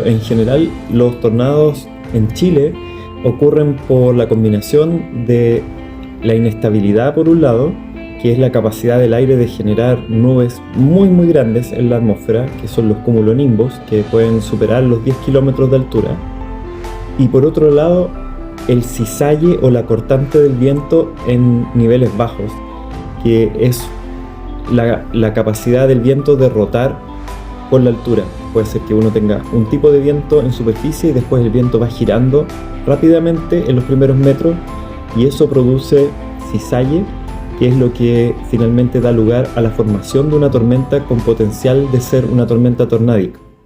En general, los tornados en Chile ocurren por la combinación de la inestabilidad por un lado, que es la capacidad del aire de generar nubes muy grandes en la atmósfera, que son los cumulonimbos, que pueden superar los 10 kilómetros de altura. Y por otro lado, el cizalle o la cortante del viento en niveles bajos, que es la capacidad del viento de rotar por la altura. Puede ser que uno tenga un tipo de viento en superficie y después el viento va girando rápidamente en los primeros metros y eso produce cizalle, que es lo que finalmente da lugar a la formación de una tormenta con potencial de ser una tormenta tornádica.